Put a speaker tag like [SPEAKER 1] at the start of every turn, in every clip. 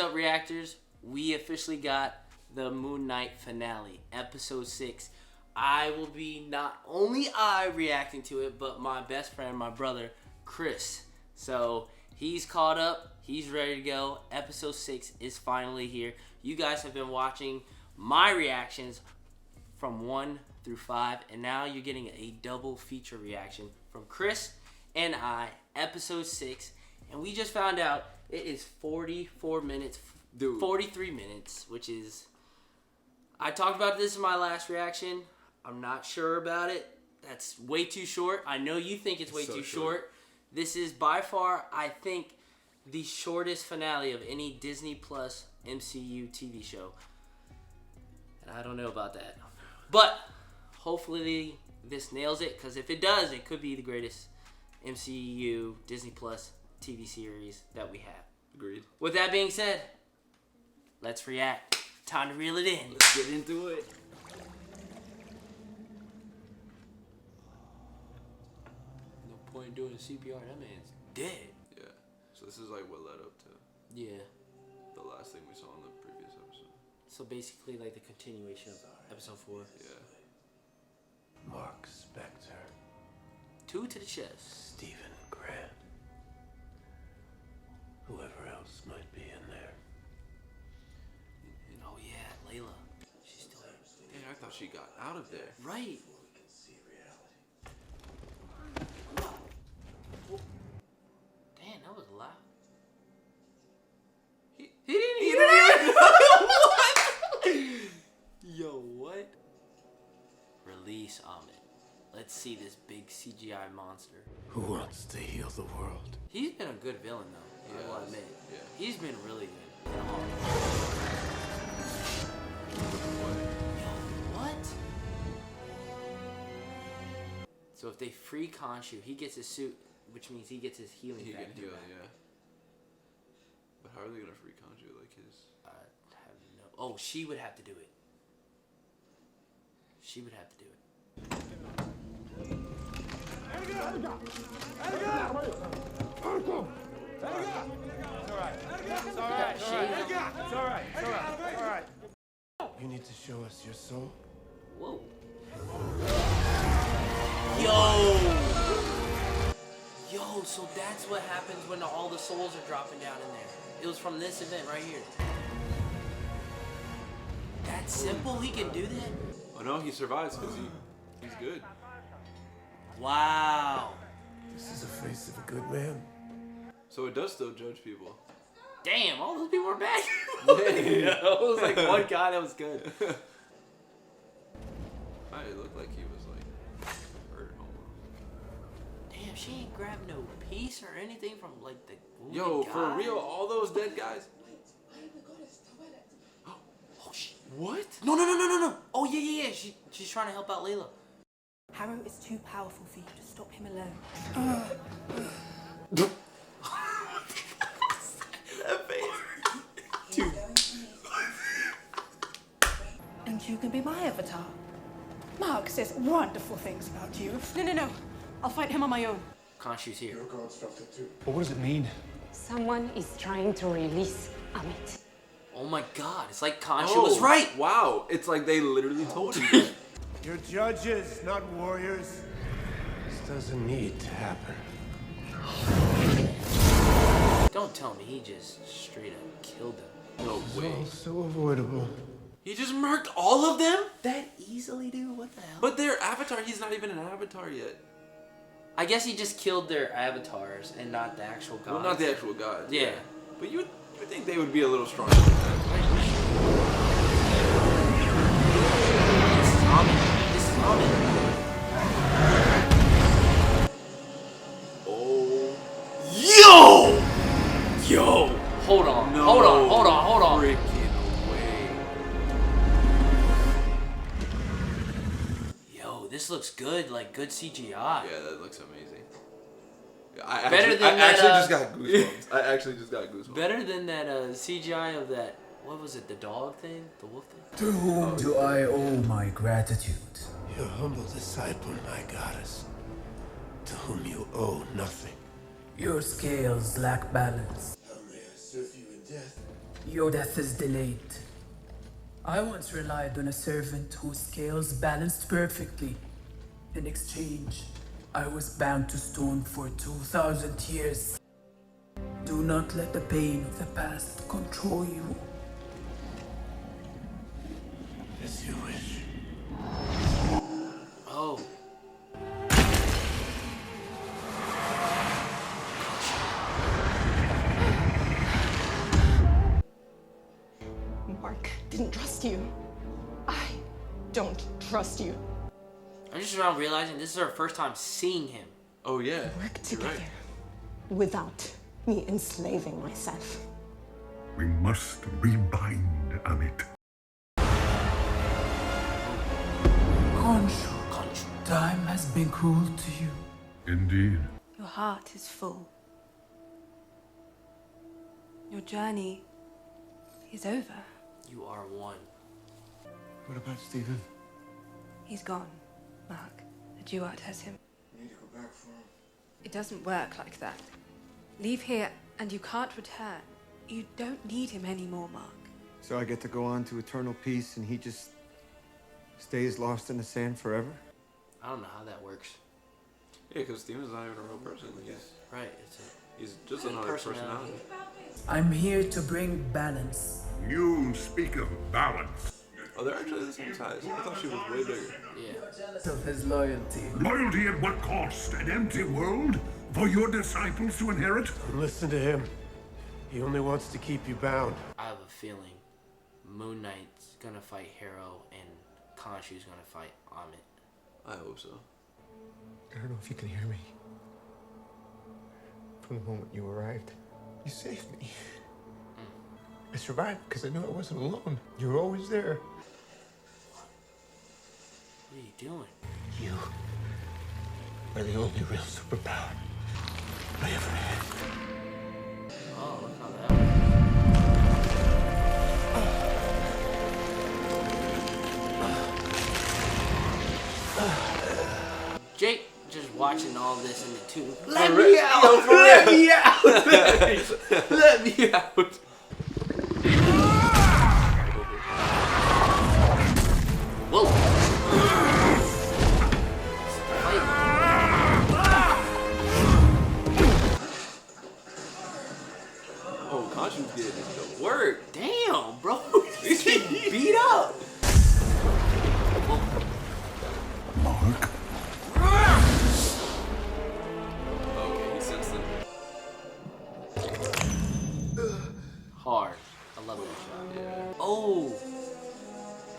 [SPEAKER 1] up, reactors? We officially got the Moon Knight finale, episode 6. I will be not only reacting to it, but my best friend, my brother, Chris. So he's caught up. He's ready to go. Episode 6 is finally here. You guys have been watching my reactions from 1 through 5, and now you're getting a double feature reaction from Chris and I, episode 6. And we just found out it is 44 minutes, dude. 43 minutes, which is... I talked about this in my last reaction. I'm not sure about it. That's way too short. I know you think it's way too short. This is by far, I think, the shortest finale of any Disney Plus MCU TV show. And I don't know about that. But hopefully this nails it, because if it does, it could be the greatest MCU Disney Plus TV series that we have.
[SPEAKER 2] Agreed.
[SPEAKER 1] With that being said, let's react. Time to reel it in.
[SPEAKER 2] Let's get into it.
[SPEAKER 1] No point in doing CPR. That man's dead.
[SPEAKER 2] Yeah. So this is like what led up to
[SPEAKER 1] the
[SPEAKER 2] last thing we saw in the previous episode.
[SPEAKER 1] So basically like the continuation of episode 4.
[SPEAKER 2] Yeah.
[SPEAKER 3] Marc Spector.
[SPEAKER 1] 2 to the chest.
[SPEAKER 3] Stephen Grant. Whoever else might be in there.
[SPEAKER 1] And oh yeah, Layla. She's still there.
[SPEAKER 2] Yeah, I thought she got out of there.
[SPEAKER 1] Right. Damn, that was loud. He didn't even what? Yo, what? Release Ammit. Let's see this big CGI monster.
[SPEAKER 3] Who wants to heal the world?
[SPEAKER 1] He's been a good villain though. I will admit.
[SPEAKER 2] Yeah.
[SPEAKER 1] He's been really good. Yo, what? So if they free Khonshu, he gets his suit, which means he gets his healing.
[SPEAKER 2] He can
[SPEAKER 1] factor
[SPEAKER 2] heal,
[SPEAKER 1] back.
[SPEAKER 2] yeah. But how are they gonna free Khonshu? Like his?
[SPEAKER 1] I have no. Oh, she would have to do it. She would have to do it.
[SPEAKER 3] It's all right. You need to show us your soul.
[SPEAKER 1] Whoa. Yo, so that's what happens when all the souls are dropping down in there. It was from this event right here. That's simple? He can do that?
[SPEAKER 2] Oh no, he survives because he's good.
[SPEAKER 1] Wow.
[SPEAKER 3] This is the face of a good man.
[SPEAKER 2] So it does still judge people.
[SPEAKER 1] Damn, all those people were bad. It was like one guy that was good.
[SPEAKER 2] It looked like he was like hurt almost.
[SPEAKER 1] Damn, she ain't grabbed no piece or anything from like the wounded
[SPEAKER 2] Yo,
[SPEAKER 1] guy.
[SPEAKER 2] for real, all those dead guys.
[SPEAKER 1] Oh shit.
[SPEAKER 2] What?
[SPEAKER 1] No. Oh yeah. She's trying to help out Layla.
[SPEAKER 4] Harrow is too powerful for you to stop him alone.
[SPEAKER 2] That face. Dude.
[SPEAKER 4] And you can be my avatar. Marc says wonderful things about you. No. I'll fight him on my own.
[SPEAKER 1] Khonshu's here.
[SPEAKER 5] But what does it mean?
[SPEAKER 6] Someone is trying to release Ammit.
[SPEAKER 1] Oh my god, it's like Khonshu was right.
[SPEAKER 2] Wow, it's like they literally told you that.
[SPEAKER 3] You're judges, not warriors. This doesn't need to happen.
[SPEAKER 1] Don't tell me he just straight up killed them.
[SPEAKER 2] No
[SPEAKER 3] It's
[SPEAKER 2] way.
[SPEAKER 3] all so avoidable.
[SPEAKER 2] He just murked all of them?
[SPEAKER 1] That easily, dude? What the hell?
[SPEAKER 2] But their avatar, he's not even an avatar yet.
[SPEAKER 1] I guess he just killed their avatars and not the actual gods.
[SPEAKER 2] Well, not the actual gods.
[SPEAKER 1] Yeah.
[SPEAKER 2] But you would think they would be a little stronger than that.
[SPEAKER 1] This is Ammit.
[SPEAKER 2] Oh.
[SPEAKER 1] Yo! Hold on.
[SPEAKER 2] No.
[SPEAKER 1] Hold on.
[SPEAKER 2] Freaking way.
[SPEAKER 1] Yo, this looks good. Like, good CGI.
[SPEAKER 2] Yeah, that looks amazing. I actually just got goosebumps.
[SPEAKER 1] Better than that CGI of that, what was it, the dog thing? The wolf thing?
[SPEAKER 7] To whom do I owe my gratitude?
[SPEAKER 3] Your humble disciple, my goddess, to whom you owe nothing.
[SPEAKER 7] Your scales lack balance.
[SPEAKER 3] How may I serve you in death?
[SPEAKER 7] Your death is delayed. I once relied on a servant whose scales balanced perfectly. In exchange, I was bound to stone for 2,000 years. Do not let the pain of the past control you.
[SPEAKER 3] As you wish.
[SPEAKER 1] Oh.
[SPEAKER 4] Mark didn't trust you. I don't trust you.
[SPEAKER 1] I'm just around realizing this is our first time seeing him.
[SPEAKER 2] Oh yeah.
[SPEAKER 4] Work
[SPEAKER 2] You're
[SPEAKER 4] together
[SPEAKER 2] right.
[SPEAKER 4] without me enslaving myself.
[SPEAKER 5] We must rebind Ammit.
[SPEAKER 7] Khonshu, time has been cruel to you.
[SPEAKER 5] Indeed.
[SPEAKER 4] Your heart is full. Your journey is over.
[SPEAKER 1] You are one.
[SPEAKER 3] What about Stephen?
[SPEAKER 4] He's gone, Mark. The Duat has him.
[SPEAKER 3] We need to go back for him.
[SPEAKER 4] It doesn't work like that. Leave here and you can't return. You don't need him anymore, Mark.
[SPEAKER 3] So I get to go on to eternal peace and he just stays lost in the sand forever?
[SPEAKER 1] I don't know how that works.
[SPEAKER 2] Yeah, because Steven's not even a real person.
[SPEAKER 1] Right.
[SPEAKER 2] He's just another personality.
[SPEAKER 7] I'm here to bring balance.
[SPEAKER 5] You speak of balance.
[SPEAKER 2] Oh, they're actually the same size. I thought she was way bigger.
[SPEAKER 1] Yeah.
[SPEAKER 7] Of his loyalty.
[SPEAKER 5] Loyalty at what cost? An empty world? For your disciples to inherit?
[SPEAKER 3] Listen to him. He only wants to keep you bound.
[SPEAKER 1] I have a feeling Moon Knight's gonna fight Harrow and Khonshu's gonna fight Ammit.
[SPEAKER 2] I hope so.
[SPEAKER 3] I don't know if you can hear me. From the moment you arrived, you saved me. I survived because I knew I wasn't alone. You were always there.
[SPEAKER 1] What are you doing?
[SPEAKER 3] You are the only real superpower I ever had.
[SPEAKER 1] Oh, look how that was. Jake just watching all this in the tube. Let me out! Let me out! Let me out! Whoa!
[SPEAKER 2] Oh, Khonshu did the work.
[SPEAKER 1] Damn, bro. He's getting beat up.
[SPEAKER 5] Mark?
[SPEAKER 2] Okay, he sensed them.
[SPEAKER 1] Hard. I love that shot.
[SPEAKER 2] Yeah.
[SPEAKER 1] Oh.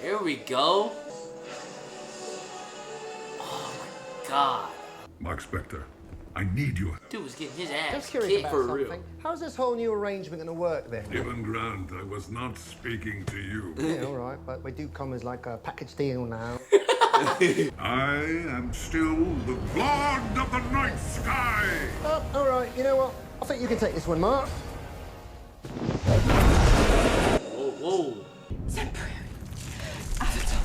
[SPEAKER 1] There we go. Oh my god.
[SPEAKER 5] Mark Spector, I need you.
[SPEAKER 1] Dude was getting his ass
[SPEAKER 8] Just curious
[SPEAKER 1] kicked.
[SPEAKER 8] about
[SPEAKER 2] for
[SPEAKER 8] something.
[SPEAKER 2] real.
[SPEAKER 8] How's this whole new arrangement going to work then?
[SPEAKER 5] Given Grant, I was not speaking to you.
[SPEAKER 8] Yeah, all right, but we do come as like a package deal now.
[SPEAKER 5] I am still the god of the night sky.
[SPEAKER 8] Oh, all right, you know what? I think you can take this one, Mark.
[SPEAKER 1] Whoa, whoa.
[SPEAKER 4] Temporary. Avatar.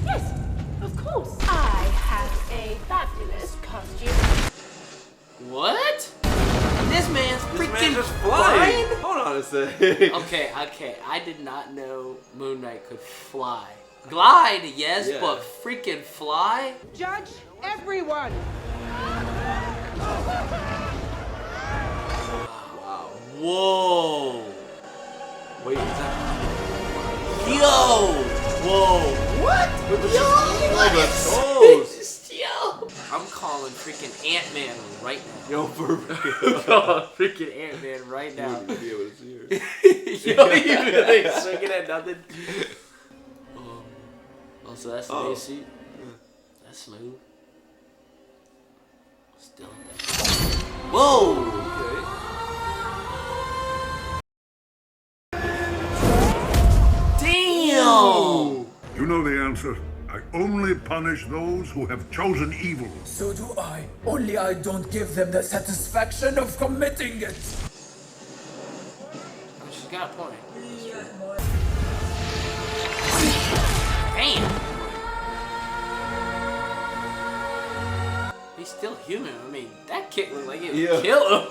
[SPEAKER 4] Yes, of course. I have a fabulous costume.
[SPEAKER 1] What? This man's
[SPEAKER 2] This
[SPEAKER 1] freaking
[SPEAKER 2] man just flying.
[SPEAKER 1] flying?
[SPEAKER 2] Hold on a sec.
[SPEAKER 1] Okay. I did not know Moon Knight could fly. Glide, yes,
[SPEAKER 2] Yeah.
[SPEAKER 1] but freaking fly?
[SPEAKER 9] Judge everyone.
[SPEAKER 2] Wow.
[SPEAKER 1] Whoa.
[SPEAKER 2] Wait, is that?
[SPEAKER 1] Yo. Whoa. What?
[SPEAKER 2] Oh, the toes.
[SPEAKER 1] Yo. I'm calling freaking Ant-Man right now.
[SPEAKER 2] Yo, for real.
[SPEAKER 1] I'm calling freaking Ant-Man right
[SPEAKER 2] You
[SPEAKER 1] now.
[SPEAKER 2] wouldn't even be able to see her.
[SPEAKER 1] Yo, you really swinging at nothing. Oh, so that's the base suit. That's smooth. Still there. Whoa! Damn!
[SPEAKER 5] You know the answer. I only punish those who have chosen evil.
[SPEAKER 7] So do I. Only I don't give them the satisfaction of committing it.
[SPEAKER 1] She's got a point. Damn! He's still human. I mean, that kick looked like it would kill him.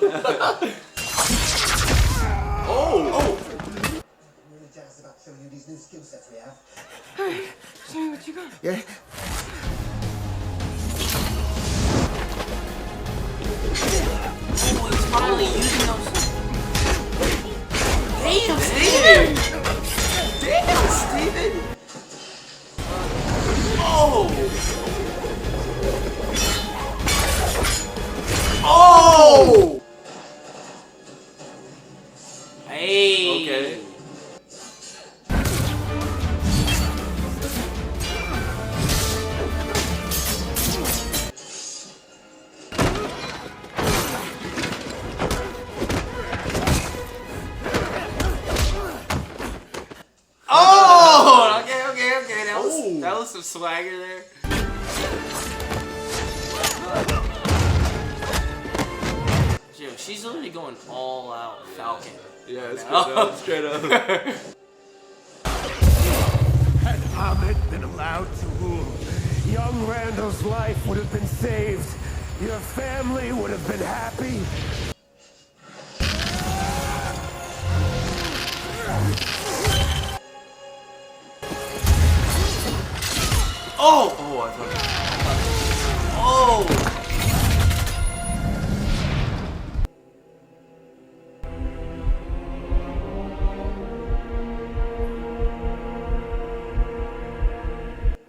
[SPEAKER 1] Oh!
[SPEAKER 2] Oh!
[SPEAKER 8] I'm really jazzed about showing you these new skill sets we have.
[SPEAKER 4] Hey, show me what you got.
[SPEAKER 3] Yeah?
[SPEAKER 1] Oh, he's finally using those. Damn, Steven! Damn, Steven! Oh! Oh! Hey!
[SPEAKER 2] Okay.
[SPEAKER 1] Oh! Okay. That was some swagger there. Yo, she's literally going all out Falcon.
[SPEAKER 2] Yeah, it's good. Straight up.
[SPEAKER 3] Had Ammit been allowed to rule, young Randall's life would have been saved. Your family would have been happy.
[SPEAKER 1] Oh!
[SPEAKER 2] Oh, I thought.
[SPEAKER 1] Oh!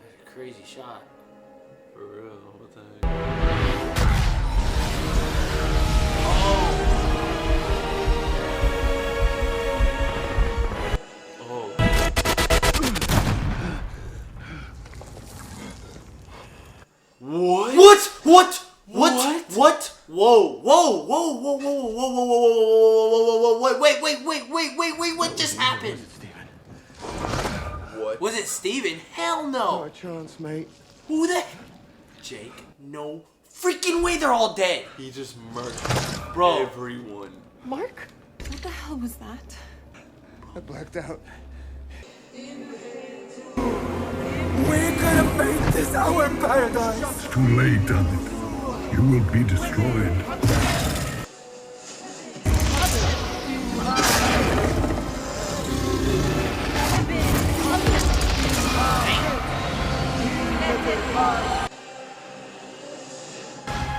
[SPEAKER 1] That's a crazy shot.
[SPEAKER 2] For real, what the heck? Oh. What? Whoa. Wait, what just happened? What?
[SPEAKER 1] Was it Steven? Hell
[SPEAKER 3] Not
[SPEAKER 1] no.
[SPEAKER 3] a chance, mate.
[SPEAKER 1] Who the? Jake, no freaking way they're all dead.
[SPEAKER 2] He just murdered
[SPEAKER 1] Bro.
[SPEAKER 2] everyone.
[SPEAKER 4] Mark? What the hell was that?
[SPEAKER 3] I blacked out.
[SPEAKER 7] We could have made this our paradise.
[SPEAKER 5] It's too late, Ammit. You will be destroyed.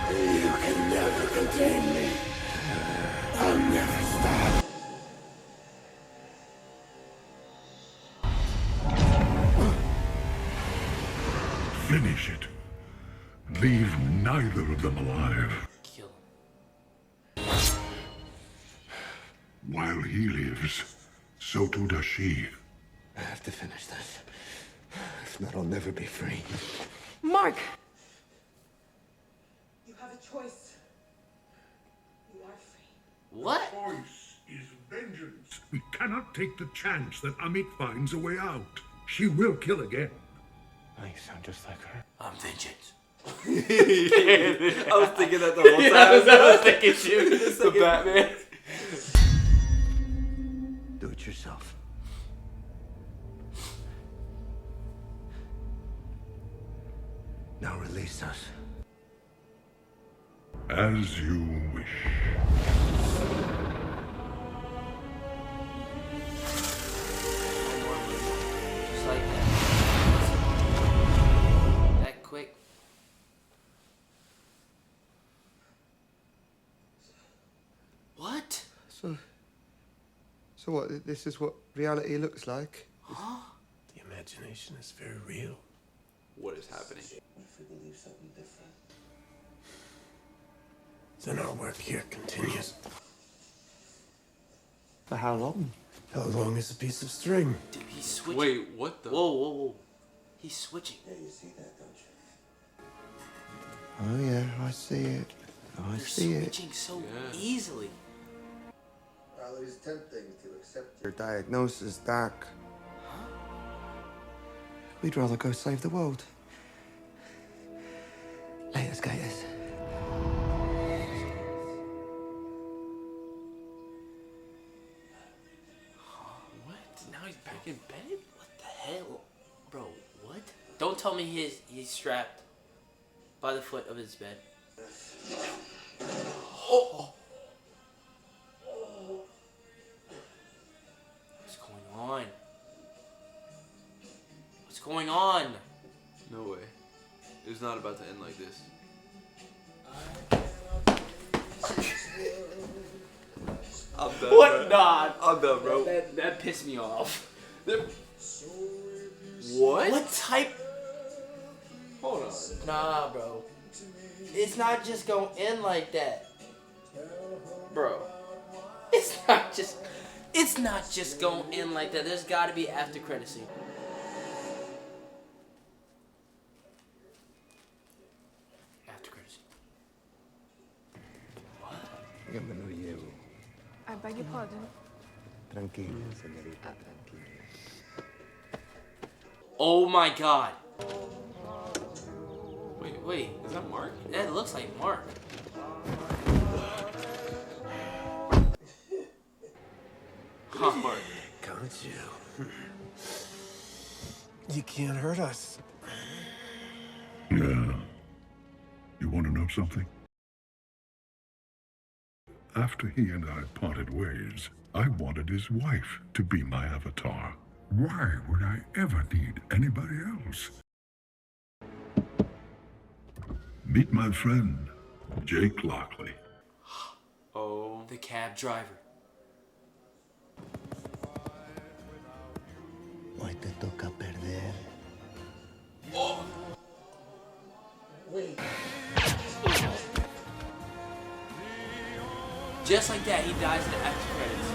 [SPEAKER 3] You can never contain me. I'll never stop.
[SPEAKER 5] Finish it. Leave neither of them alive.
[SPEAKER 1] Kill him.
[SPEAKER 5] While he lives, so too does she.
[SPEAKER 3] I have to finish this. If not, I'll never be free.
[SPEAKER 4] Mark!
[SPEAKER 9] You have a choice. You are free.
[SPEAKER 1] What?
[SPEAKER 5] Choice is vengeance. We cannot take the chance that Ammit finds a way out. She will kill again.
[SPEAKER 3] Oh, you sound just like her.
[SPEAKER 1] I'm vengeance.
[SPEAKER 2] I was thinking that the whole time.
[SPEAKER 1] I was thinking too. The Batman.
[SPEAKER 3] Do it yourself. Now release us.
[SPEAKER 5] As you wish.
[SPEAKER 1] Just like that. That quick. What?
[SPEAKER 3] So what? This is what reality looks like?
[SPEAKER 1] Huh?
[SPEAKER 3] The imagination is very real.
[SPEAKER 2] What is happening?
[SPEAKER 8] If we believe something different.
[SPEAKER 3] Then our work here continues.
[SPEAKER 8] For how long?
[SPEAKER 3] How long is a piece of string?
[SPEAKER 1] Dude, he's switching.
[SPEAKER 2] Wait, what the?
[SPEAKER 1] Whoa. He's switching.
[SPEAKER 8] Yeah, you see that, don't you?
[SPEAKER 3] Oh yeah, I see it. I
[SPEAKER 1] You're
[SPEAKER 3] see it.
[SPEAKER 1] switching so
[SPEAKER 2] Yeah.
[SPEAKER 1] easily.
[SPEAKER 8] Well, it is tempting to accept
[SPEAKER 3] Your diagnosis, Doc. We'd rather go save the world. Later, skaters.
[SPEAKER 1] What? Now he's back in bed? What the hell? Bro, what? Don't tell me he's strapped by the foot of his bed. on? What's going on?
[SPEAKER 2] No way. It's not about to end like this. I'm done.
[SPEAKER 1] What?
[SPEAKER 2] Bro.
[SPEAKER 1] Nah.
[SPEAKER 2] I'm done, bro.
[SPEAKER 1] That pissed me off.
[SPEAKER 2] What?
[SPEAKER 1] What type?
[SPEAKER 2] Hold on.
[SPEAKER 1] Nah, bro. It's not just gonna end like that,
[SPEAKER 2] Bro.
[SPEAKER 1] It's not just gonna end like that. There's got to be after credit scene. After credit scene.
[SPEAKER 3] Yo me lo llevo.
[SPEAKER 4] I beg your pardon.
[SPEAKER 3] Tranquila, señorita, tranquila.
[SPEAKER 1] Oh my God.
[SPEAKER 2] Wait. Is that Mark?
[SPEAKER 1] That looks like Mark.
[SPEAKER 2] Huh. Mark.
[SPEAKER 3] Khonshu. You can't hurt us.
[SPEAKER 5] Yeah. You want to know something? After he and I parted ways, I wanted his wife to be my avatar. Why would I ever need anybody else? Meet my friend, Jake Lockley.
[SPEAKER 2] Oh.
[SPEAKER 1] The cab driver.
[SPEAKER 3] Hoy te toca perder.
[SPEAKER 8] Wait.
[SPEAKER 1] Just like that, he dies in the after credits.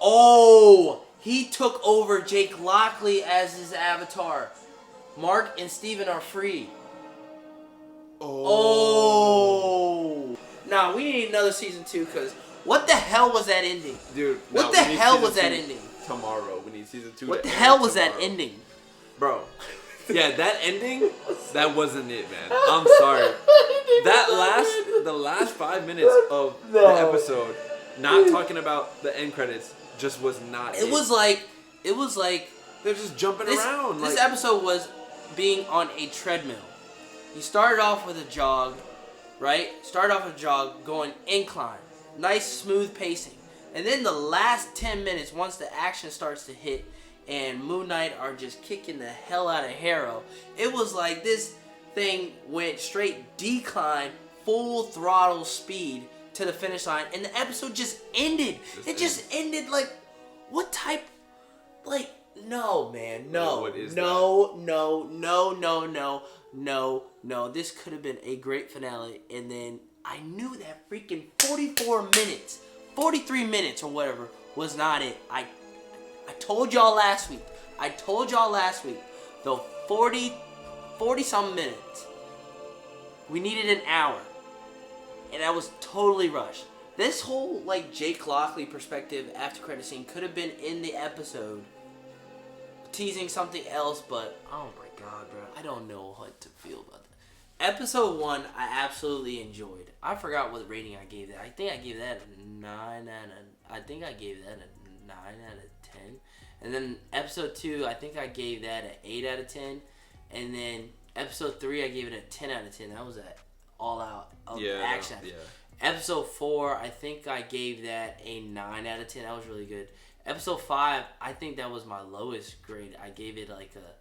[SPEAKER 1] Oh, he took over Jake Lockley as his avatar. Mark and Steven are free. Oh. Nah, we need another season 2 because what the hell was that ending?
[SPEAKER 2] Dude,
[SPEAKER 1] What the hell was that ending?
[SPEAKER 2] Tomorrow. We need season 2.
[SPEAKER 1] What the hell was that ending?
[SPEAKER 2] Bro. Yeah, that ending, that wasn't it, man. I'm sorry. The last 5 minutes of the episode, not talking about the end credits, just was not it.
[SPEAKER 1] It was like
[SPEAKER 2] They're just jumping around.
[SPEAKER 1] This
[SPEAKER 2] like,
[SPEAKER 1] episode was being on a treadmill. You started off with a jog, right? Started off with a jog, going incline. Nice, smooth pacing. And then the last 10 minutes, once the action starts to hit, and Moon Knight are just kicking the hell out of Harrow, it was like this thing went straight decline, full throttle speed to the finish line, and the episode just ended. It just ended like, what type, like, no, man, no,
[SPEAKER 2] What is
[SPEAKER 1] no, this could have been a great finale, and then I knew that freaking 43 minutes or whatever was not it. I told y'all last week. The 40 some minutes. We needed an hour. And that was totally rushed. This whole like Jake Lockley perspective after credit scene could have been in the episode, teasing something else, but oh my god, bro, I don't know what to feel about that. Episode 1, I absolutely enjoyed. I forgot what rating I gave that. I think I gave that a 9 out of 10. And then episode 2, I think I gave that an 8 out of 10. And then episode 3, I gave it a 10 out of 10. That was that all out of action.
[SPEAKER 2] Yeah.
[SPEAKER 1] Episode 4, I think I gave that a 9 out of 10. That was really good. Episode 5, I think that was my lowest grade. I gave it like a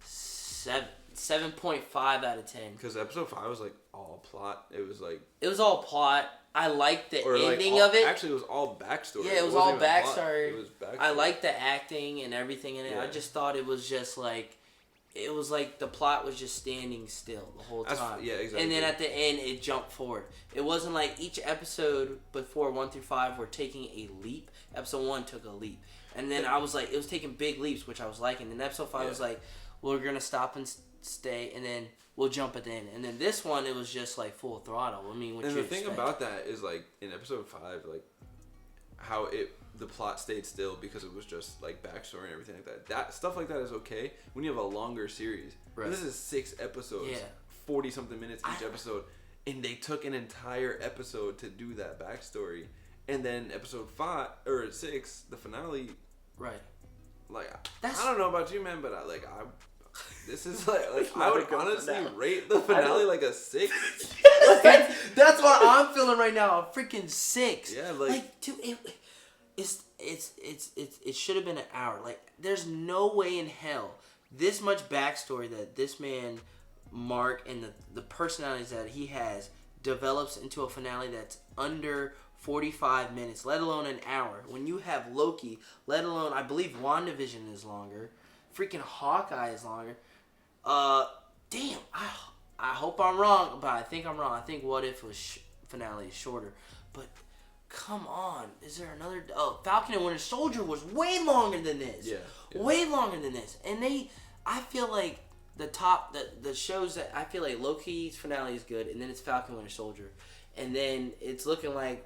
[SPEAKER 1] 7.5 out of 10.
[SPEAKER 2] Because episode 5 was like all plot. It was like...
[SPEAKER 1] It was all plot. I liked the ending
[SPEAKER 2] like
[SPEAKER 1] of it.
[SPEAKER 2] Actually, it was all backstory.
[SPEAKER 1] Yeah, it was all backstory.
[SPEAKER 2] It was backstory.
[SPEAKER 1] I liked the acting and everything in it.
[SPEAKER 2] Yeah.
[SPEAKER 1] I just thought it was just like... It was like the plot was just standing still the whole time.
[SPEAKER 2] Yeah, exactly.
[SPEAKER 1] And then at the end, it jumped forward. It wasn't like each episode before 1 through 5 were taking a leap. Episode 1 took a leap. And then I was like, it was taking big leaps, which I was liking. And then episode 5 was like, we're going to stop and stay, and then we'll jump at the end. And then this one, it was just like full throttle. I mean, what
[SPEAKER 2] and
[SPEAKER 1] you
[SPEAKER 2] the thing
[SPEAKER 1] expect?
[SPEAKER 2] about that is like in episode 5, like how the plot stayed still because it was just like backstory and everything like that. That stuff like that is okay when you have a longer series.
[SPEAKER 1] Right.
[SPEAKER 2] This is 6 episodes, 40 something minutes each episode, and they took an entire episode to do that backstory. And then episode 5 or 6, the finale.
[SPEAKER 1] Right.
[SPEAKER 2] Like I don't know about you, man, but this is like I would honestly rate the finale like a 6.
[SPEAKER 1] That's what I'm feeling right now. A freaking 6.
[SPEAKER 2] Yeah,
[SPEAKER 1] dude, it should have been an hour. Like, there's no way in hell this much backstory that this man, Marc, and the personalities that he has develops into a finale that's under 45 minutes, let alone an hour. When you have Loki, let alone, I believe WandaVision is longer. Freaking Hawkeye is longer. Damn, I hope I'm wrong, but I think I'm wrong. I think What If was finale is shorter. But come on, is there another? Oh, Falcon and Winter Soldier was way longer than this.
[SPEAKER 2] Yeah.
[SPEAKER 1] Way longer than this. And I feel like the shows that I feel like Loki's finale is good, and then it's Falcon and Winter Soldier, and then it's looking like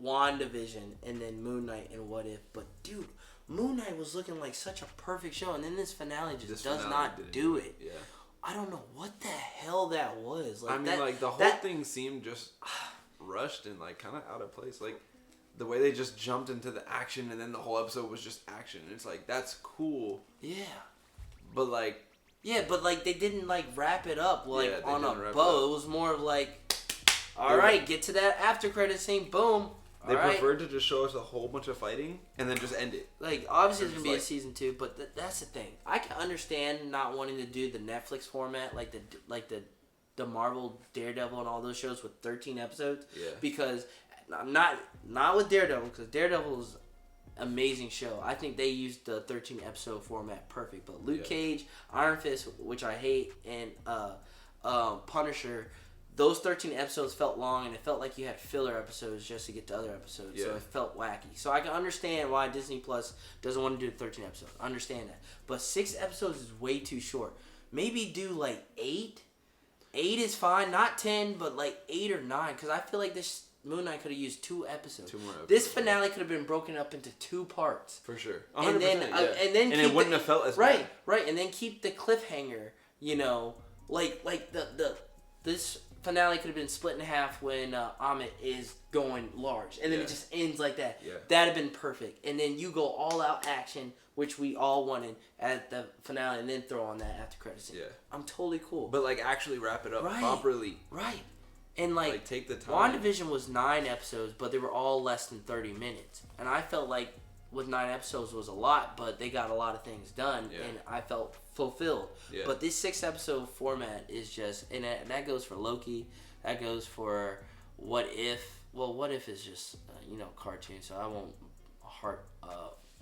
[SPEAKER 1] WandaVision, and then Moon Knight and What If. But dude, Moon Knight was looking like such a perfect show, and then this finale just does not do it.
[SPEAKER 2] Yeah.
[SPEAKER 1] I don't know what the hell that was. Like,
[SPEAKER 2] I mean, like, the whole thing seemed just rushed and, like, kind of out of place. Like, the way they just jumped into the action, and then the whole episode was just action. It's like, that's cool.
[SPEAKER 1] Yeah.
[SPEAKER 2] But, like...
[SPEAKER 1] Yeah, but, like, they didn't, like, wrap it up, like, on a
[SPEAKER 2] wrap
[SPEAKER 1] bow. It was more of, like, all right, get to that after credit scene, boom.
[SPEAKER 2] They preferred to just show us a whole bunch of fighting and then just end it.
[SPEAKER 1] Like, obviously there's going to be a season 2, but that's the thing. I can understand not wanting to do the Netflix format, like the Marvel Daredevil and all those shows with 13 episodes.
[SPEAKER 2] Yeah.
[SPEAKER 1] Because, not with Daredevil, because Daredevil is an amazing show. I think they used the 13 episode format perfect. But Luke Cage, Iron Fist, which I hate, and Punisher, those 13 episodes felt long, and it felt like you had filler episodes just to get to other episodes. So it felt wacky. So I can understand why Disney Plus doesn't want to do 13 episodes. I understand that. But 6 episodes is way too short. Maybe do like 8. 8 is fine. Not 10, but like 8 or 9. Because I feel like this Moon Knight could have used 2 episodes.
[SPEAKER 2] 2 more episodes.
[SPEAKER 1] This finale could have been broken up into 2 parts.
[SPEAKER 2] For sure.
[SPEAKER 1] 100%, and then
[SPEAKER 2] it wouldn't have felt as bad.
[SPEAKER 1] Right. And then keep the cliffhanger, you know, like this finale could have been split in half when Ammit is going large, and then it just ends like that.
[SPEAKER 2] Yeah.
[SPEAKER 1] That'd have been perfect. And then you go all out action, which we all wanted at the finale, and then throw on that after credit scene.
[SPEAKER 2] Yeah.
[SPEAKER 1] I'm totally cool.
[SPEAKER 2] But like actually wrap it up properly.
[SPEAKER 1] Right. And like
[SPEAKER 2] take the time.
[SPEAKER 1] WandaVision was 9 episodes, but they were all less than 30 minutes. And I felt like with 9 episodes was a lot, but they got a lot of things done, and I felt fulfilled.
[SPEAKER 2] Yeah.
[SPEAKER 1] But this 6 episode format is just, and that goes for Loki, that goes for What If. Well, What If is just cartoon, so I won't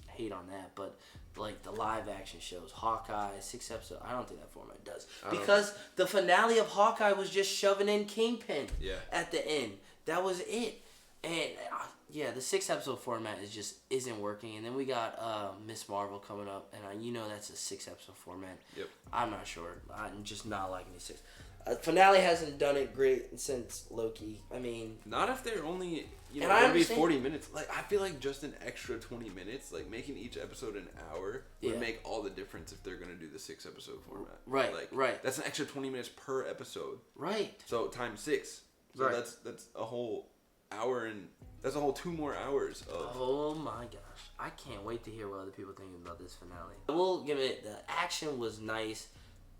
[SPEAKER 1] hate on that. But like the live action shows, Hawkeye, 6 episodes, I don't think that format does, because the finale of Hawkeye was just shoving in Kingpin at the end. That was it. And the 6 episode format isn't working. And then we got Miss Marvel coming up, and that's a 6 episode format.
[SPEAKER 2] Yep.
[SPEAKER 1] I'm not sure. I'm just not liking these 6. Finale hasn't done it great since Loki. I mean,
[SPEAKER 2] not if they're only
[SPEAKER 1] and I
[SPEAKER 2] maybe 40 minutes. Like I feel like just an extra 20 minutes, like making each episode an hour, would make all the difference if they're gonna do the 6 episode format.
[SPEAKER 1] Right.
[SPEAKER 2] Like,
[SPEAKER 1] right.
[SPEAKER 2] That's an extra 20 minutes per episode.
[SPEAKER 1] Right.
[SPEAKER 2] So times 6. So that's a whole hour, and that's a whole 2 more hours of.
[SPEAKER 1] Oh my gosh! I can't wait to hear what other people think about this finale. I will give it. The action was nice.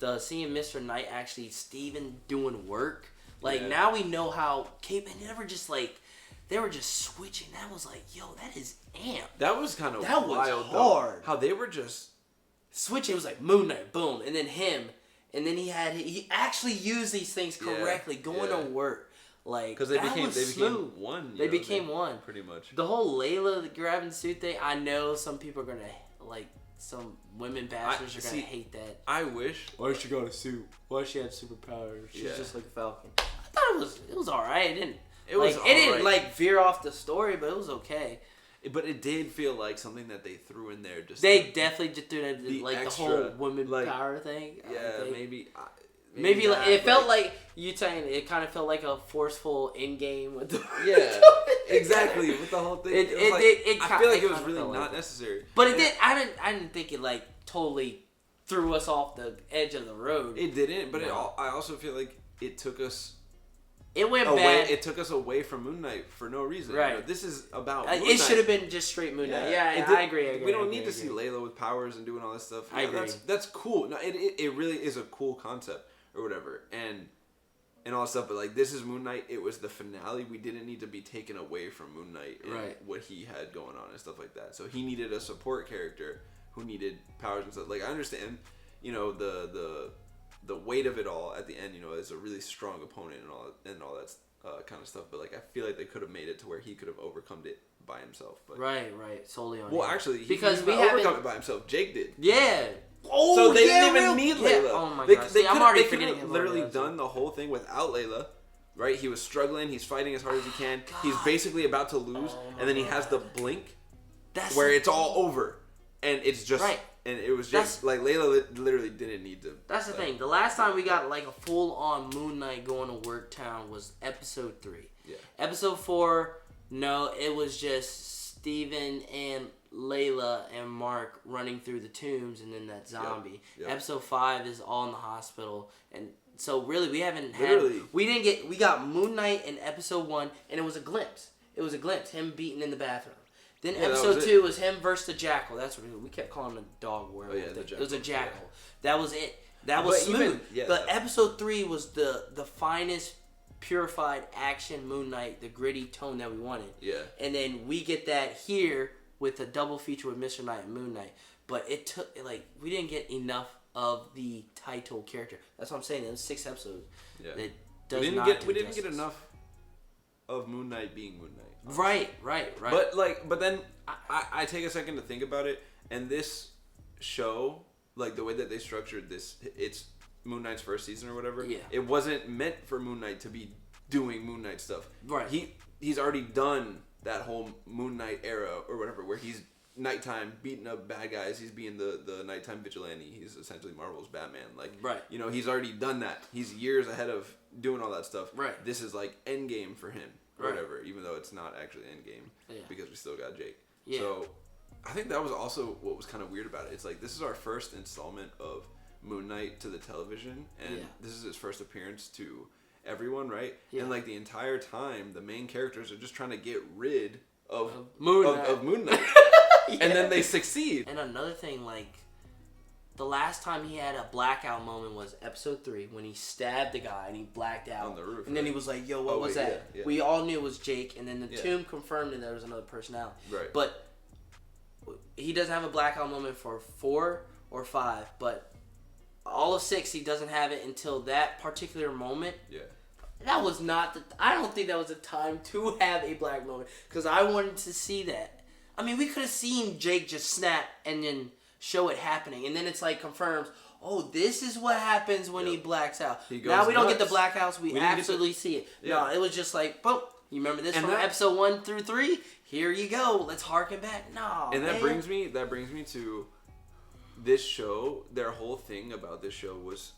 [SPEAKER 1] The seeing Mr. Knight actually Steven doing work. Like now we know how Kingpin never just like they were just switching. That was like, yo, that is amp.
[SPEAKER 2] That was kind of
[SPEAKER 1] wild.
[SPEAKER 2] Was
[SPEAKER 1] hard.
[SPEAKER 2] How they were just
[SPEAKER 1] switching. It was like Moon Knight, boom, and then him, and then he actually used these things correctly, going to work. Like
[SPEAKER 2] because they became one.
[SPEAKER 1] They became one
[SPEAKER 2] pretty much.
[SPEAKER 1] The whole Layla grabbing the suit thing. I know some people are gonna like. Some women bastards are gonna hate that.
[SPEAKER 2] I wish.
[SPEAKER 1] Why does she got a suit? Why does she have superpowers? She's just like a Falcon. I thought it was alright. It didn't like veer off the story, but it was okay.
[SPEAKER 2] But it did feel like something that they threw in there.
[SPEAKER 1] They definitely just threw that the whole woman power thing.
[SPEAKER 2] Yeah, maybe
[SPEAKER 1] like, it felt like you saying it kind of felt like a forceful end game with the
[SPEAKER 2] exactly with the whole thing. I feel like it was really not necessary,
[SPEAKER 1] but it did. I didn't think it like totally threw us off the edge of the road.
[SPEAKER 2] It didn't, but I also feel like it took us.
[SPEAKER 1] It went
[SPEAKER 2] away.
[SPEAKER 1] bad.
[SPEAKER 2] It took us away from Moon Knight for no reason.
[SPEAKER 1] Right.
[SPEAKER 2] This is about. Moon
[SPEAKER 1] it
[SPEAKER 2] Knight.
[SPEAKER 1] should have been just straight Moon Knight. Yeah, I agree.
[SPEAKER 2] We don't need to see Layla with powers and doing all this stuff.
[SPEAKER 1] I agree.
[SPEAKER 2] That's cool. No, it really is a cool concept or whatever. And and all that stuff. But like, this is Moon Knight. It was the finale. We didn't need to be taken away from Moon Knight and what he had going on and stuff like that. So he needed a support character who needed powers and stuff. Like, I understand, you know, the weight of it all at the end. You know, is a really strong opponent and all that kind of stuff. But like, I feel like they could have made it to where he could have overcome it by himself. But
[SPEAKER 1] right, solely on.
[SPEAKER 2] Well,
[SPEAKER 1] him.
[SPEAKER 2] actually,
[SPEAKER 1] because we
[SPEAKER 2] haven't
[SPEAKER 1] haven't
[SPEAKER 2] overcome it by himself. Jake did.
[SPEAKER 1] Yeah. Oh,
[SPEAKER 2] so they
[SPEAKER 1] yeah,
[SPEAKER 2] didn't even need Layla.
[SPEAKER 1] Yeah. Oh my gosh. I'm already forgetting him.
[SPEAKER 2] Literally done the whole thing without Layla. Right? He was struggling. He's fighting as hard as he can. He's basically about to lose, and then he has the blink, where it's all over, and it's just and it was just like Layla literally didn't need to.
[SPEAKER 1] That's the thing. The last time we got like a full on Moon Knight going to work town was episode 3.
[SPEAKER 2] Yeah.
[SPEAKER 1] Episode 4, no, it was just Steven and Layla and Marc running through the tombs, and then that zombie. Yep. Episode 5 is all in the hospital, and so really we haven't had. We got Moon Knight in episode 1, and it was a glimpse. Him beating in the bathroom. Then episode 2 was him versus the Jackal. That's what we kept calling him a dog werewolf.
[SPEAKER 2] Oh, yeah,
[SPEAKER 1] it was a Jackal. Yeah. That was it. That was smooth. But episode 3 was the finest purified action Moon Knight, the gritty tone that we wanted.
[SPEAKER 2] Yeah.
[SPEAKER 1] And then we get that here with a double feature with Mr. Knight and Moon Knight. But it took, like, we didn't get enough of the title character. That's what I'm saying. It was 6 episodes.
[SPEAKER 2] Yeah.
[SPEAKER 1] We
[SPEAKER 2] didn't get enough of Moon Knight being Moon Knight.
[SPEAKER 1] Right.
[SPEAKER 2] But then I take a second to think about it, and this show, like the way that they structured this, it's Moon Knight's first season or whatever.
[SPEAKER 1] Yeah.
[SPEAKER 2] It wasn't meant for Moon Knight to be doing Moon Knight stuff.
[SPEAKER 1] Right.
[SPEAKER 2] He's already done that whole Moon Knight era or whatever, where he's nighttime beating up bad guys. He's being the nighttime vigilante. He's essentially Marvel's Batman. Like, you know, he's already done that. He's years ahead of doing all that stuff.
[SPEAKER 1] Right.
[SPEAKER 2] This is like Endgame for him or whatever, even though it's not actually Endgame because we still got Jake. Yeah. So I think that was also what was kind of weird about it. It's like, this is our first installment of Moon Knight to the television, and this is his first appearance to everyone, right? Yeah. And like the entire time, the main characters are just trying to get rid of Moon Knight. And then they succeed.
[SPEAKER 1] And another thing, like, the last time he had a blackout moment was episode 3 when he stabbed the guy and he blacked out
[SPEAKER 2] on the roof.
[SPEAKER 1] And then he was like, "Yo, what was that?" Yeah. We all knew it was Jake, and then the tomb confirmed that there was another personality.
[SPEAKER 2] Right.
[SPEAKER 1] But he doesn't have a blackout moment for 4 or 5, but all of 6 he doesn't have it until that particular moment.
[SPEAKER 2] Yeah.
[SPEAKER 1] That was not I don't think that was the time to have a black moment, because I wanted to see that. I mean, we could have seen Jake just snap and then show it happening, and then it's like confirms, oh, this is what happens when he blacks out. Now we don't get the blackouts, we absolutely see it. Yeah. No, it was just like, boom, you remember this from episode 1 through 3? Here you go, let's harken back. No,
[SPEAKER 2] and that brings me to this show. Their whole thing about this show was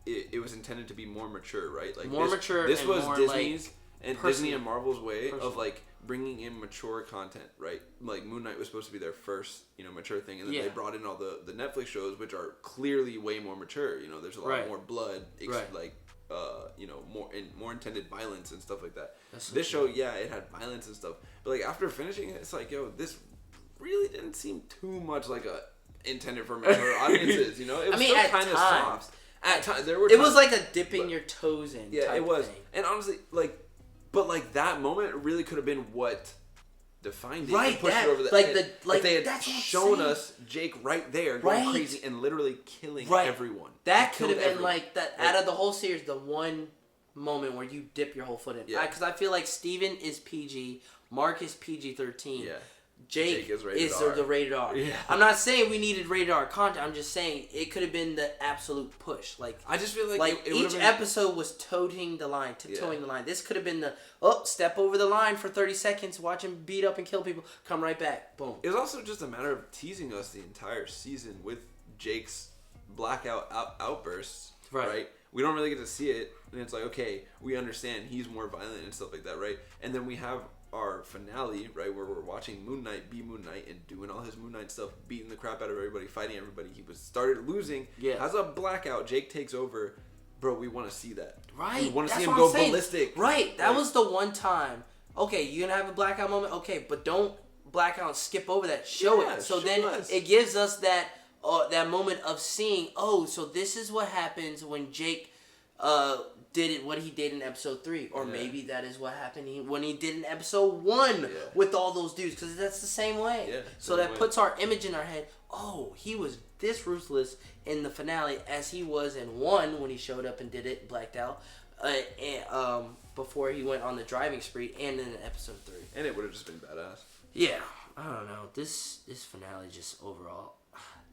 [SPEAKER 2] it was intended to be more mature, right? Like
[SPEAKER 1] more mature.
[SPEAKER 2] This
[SPEAKER 1] and
[SPEAKER 2] was
[SPEAKER 1] more
[SPEAKER 2] Disney's
[SPEAKER 1] like
[SPEAKER 2] and Disney and Marvel's way of like bringing in mature content, right? Like Moon Knight was supposed to be their first, mature thing, and then they brought in all the Netflix shows, which are clearly way more mature. There's a lot more blood, like more intended violence and stuff like that. This show, it had violence and stuff, but like after finishing it, it's like, yo, this really didn't seem too much like a intended for mature audiences. It was still kind of soft. At times, there were times,
[SPEAKER 1] it was like a dipping your toes in.
[SPEAKER 2] Yeah,
[SPEAKER 1] type
[SPEAKER 2] it was.
[SPEAKER 1] Thing.
[SPEAKER 2] And honestly, but that moment really could have been what defined it and pushed it over the edge. If they had shown us Jake right there going crazy and literally killing everyone.
[SPEAKER 1] That could have been like that. Out of the whole series, the one moment where you dip your whole foot in. Yeah. Because I feel like Steven is PG, Marc is PG-13.
[SPEAKER 2] Yeah.
[SPEAKER 1] Jake is the rated R.
[SPEAKER 2] Yeah.
[SPEAKER 1] I'm not saying we needed rated R content. I'm just saying it could have been the absolute push. Like,
[SPEAKER 2] I just feel like it
[SPEAKER 1] each episode was toeing the line. This could have been the step over the line for 30 seconds, watch him beat up and kill people, come right back, boom.
[SPEAKER 2] It was also just a matter of teasing us the entire season with Jake's blackout outbursts. Right? We don't really get to see it, and it's like, okay, we understand he's more violent and stuff like that, right? And then we have our finale, right, where we're watching Moon Knight be Moon Knight and doing all his Moon Knight stuff, beating the crap out of everybody, fighting everybody. He started losing. Yeah. Has a blackout. Jake takes over. Bro, we want to see that.
[SPEAKER 1] Right.
[SPEAKER 2] We want to see him go ballistic.
[SPEAKER 1] Right. That was the one time. Okay, you're gonna have a blackout moment. Okay, but don't blackout and skip over that. Show it. So then it gives us that moment of seeing. Oh, so this is what happens when Jake did what he did in episode 3, or maybe that is what happened when he did in episode 1 with all those dudes, because that's the same way.
[SPEAKER 2] Yeah,
[SPEAKER 1] so that puts our image in our head. Oh, he was this ruthless in the finale as he was in 1 when he showed up and did it, blacked out, before he went on the driving spree, and in episode 3.
[SPEAKER 2] And it would have just been badass.
[SPEAKER 1] Yeah, I don't know. This finale just overall,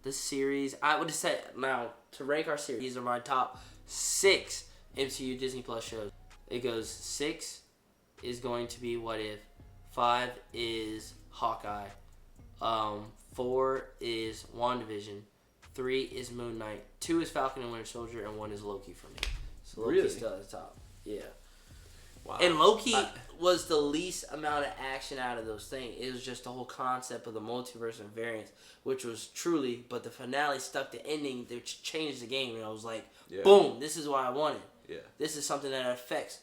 [SPEAKER 1] this series, I would say now to rank our series. These are my top 6 MCU Disney Plus shows. It goes 6 is going to be What If, 5 is Hawkeye, 4 is WandaVision, 3 is Moon Knight, 2 is Falcon and Winter Soldier, and 1 is Loki for me. So Loki's still at the top. Yeah.
[SPEAKER 2] Wow.
[SPEAKER 1] And Loki was the least amount of action out of those things. It was just the whole concept of the multiverse and variants, which was truly, but the finale stuck the ending, they changed the game, and I was like, boom, this is what I wanted.
[SPEAKER 2] Yeah.
[SPEAKER 1] This is something that affects.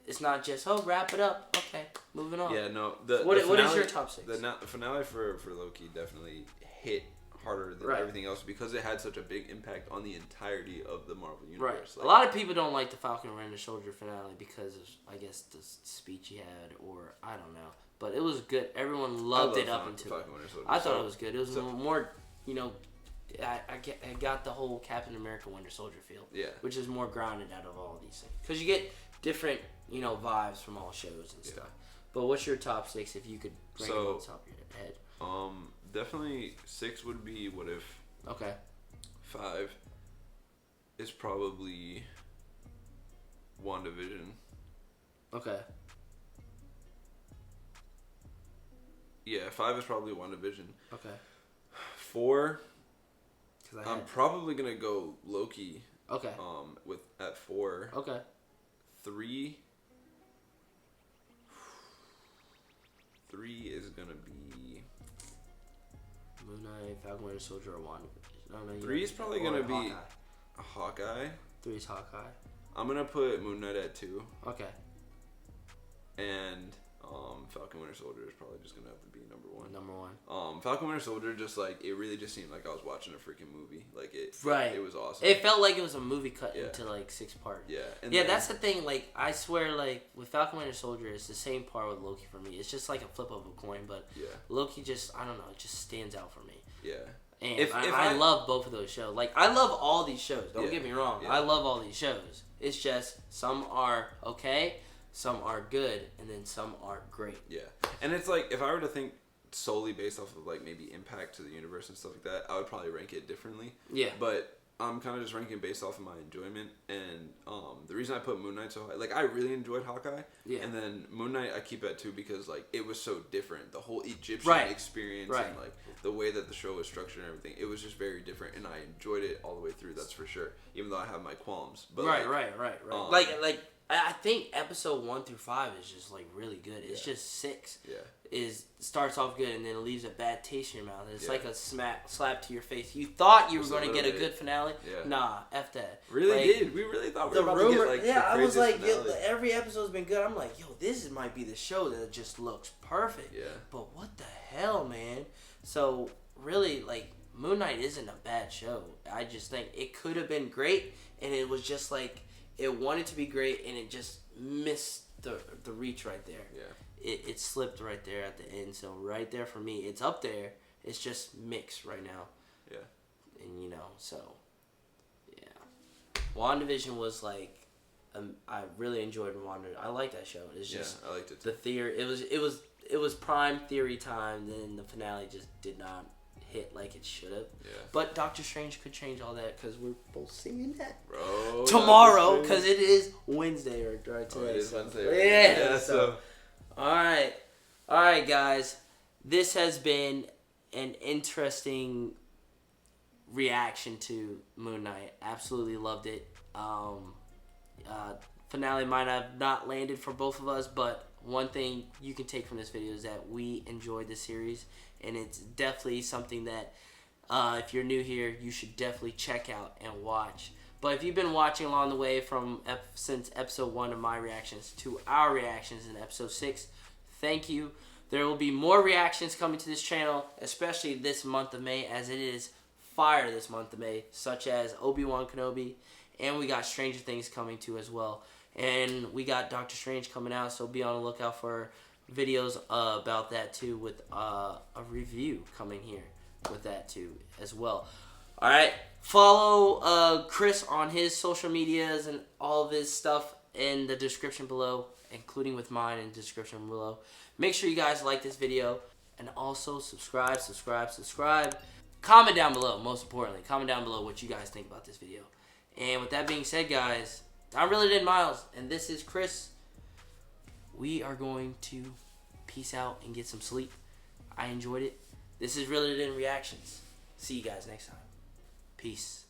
[SPEAKER 1] It's not just, oh, wrap it up. Okay, moving on.
[SPEAKER 2] Yeah, no.
[SPEAKER 1] What is your top 6?
[SPEAKER 2] The finale for Loki definitely hit harder than everything else because it had such a big impact on the entirety of the Marvel universe.
[SPEAKER 1] Right.
[SPEAKER 2] Like,
[SPEAKER 1] a lot of people don't like the Falcon and Winter Soldier finale because of, I guess, the speech he had, or I don't know. But it was good. Everyone loved it up until
[SPEAKER 2] Falcon Winter Soldier.
[SPEAKER 1] I thought it was good. It was more, I got the whole Captain America Winter Soldier feel.
[SPEAKER 2] Yeah. Which
[SPEAKER 1] is more grounded out of all these things. Because you get different, vibes from all shows and stuff. But what's your top 6 if you could rank them on the top of your head?
[SPEAKER 2] Definitely 6 would be What If.
[SPEAKER 1] Okay.
[SPEAKER 2] 5 is probably WandaVision. Okay. Yeah, 5 is probably WandaVision. Okay. 4, I'm probably gonna go Loki. Okay. At 4. Okay. 3 is gonna be
[SPEAKER 1] Moon Knight, Falcon Winter Soldier, or WandaVision.
[SPEAKER 2] 3 is probably gonna be Hawkeye.
[SPEAKER 1] 3 is Hawkeye.
[SPEAKER 2] I'm gonna put Moon Knight at 2.
[SPEAKER 1] Okay.
[SPEAKER 2] And Falcon Winter Soldier is probably just gonna have to be number 1.
[SPEAKER 1] Number 1.
[SPEAKER 2] Falcon Winter Soldier, just like it really just seemed like I was watching a freaking movie. Like it was awesome.
[SPEAKER 1] It felt like it was a movie cut into like 6 parts.
[SPEAKER 2] Yeah. And
[SPEAKER 1] that's the thing. Like I swear, like with Falcon Winter Soldier, it's the same part with Loki for me. It's just like a flip of a coin, but Loki just I don't know, it just stands out for me. Yeah. And if I love both of those shows. Like I love all these shows. Don't get me wrong. Yeah. I love all these shows. It's just some are okay, some are good, and then some are great.
[SPEAKER 2] Yeah. And it's like if I were to think solely based off of like maybe impact to the universe and stuff like that, I would probably rank it differently. Yeah. But I'm kind of just ranking based off of my enjoyment, and the reason I put Moon Knight so high, like I really enjoyed Hawkeye, and then Moon Knight I keep at 2 because like it was so different, the whole Egyptian experience and like the way that the show was structured and everything, it was just very different, and I enjoyed it all the way through. That's for sure. Even though I have my qualms, but
[SPEAKER 1] right. Like I think episode 1 through 5 is just like really good. It's just 6. Yeah. Starts off good and then it leaves a bad taste in your mouth. It's like a slap to your face. You thought you were going to get a good finale. Yeah. Nah, F that.
[SPEAKER 2] We really thought we were about to get like the
[SPEAKER 1] I was like,
[SPEAKER 2] finale.
[SPEAKER 1] every episode's been good. I'm like, this might be the show that just looks perfect. Yeah. But what the hell, man? So really, like, Moon Knight isn't a bad show. I just think it could have been great, and it was just like it wanted to be great, and it just missed the reach right there. Yeah. It slipped right there at the end. So right there for me, it's up there. It's just mixed right now. Yeah. And so yeah. WandaVision was like, I really enjoyed WandaVision. I like that show. It's just
[SPEAKER 2] I liked it too.
[SPEAKER 1] The theory. It was prime theory time. Then the finale just did not hit like it should have. Yeah. But Doctor Strange could change all that because we're both seeing that tomorrow because it is Wednesday or right today.
[SPEAKER 2] It is Wednesday. Right?
[SPEAKER 1] Yeah. So. All right, guys. This has been an interesting reaction to Moon Knight. Absolutely loved it. Finale might have not landed for both of us, but one thing you can take from this video is that we enjoyed the series, and it's definitely something that if you're new here, you should definitely check out and watch. But if you've been watching along the way since episode 1 of my reactions to our reactions in episode 6, thank you. There will be more reactions coming to this channel, especially this month of May, as it is fire this month of May, such as Obi-Wan Kenobi, and we got Stranger Things coming too as well. And we got Doctor Strange coming out, so be on the lookout for videos about that too, with a review coming here with that too as well. Alright, follow Chris on his social medias and all of his stuff in the description below, including with mine in the description below. Make sure you guys like this video, and also subscribe. Comment down below, most importantly. Comment down below what you guys think about this video. And with that being said, guys, I'm ReelItInMyles, and this is Chris. We are going to peace out and get some sleep. I enjoyed it. This is ReelItIn Reactions. See you guys next time. Peace.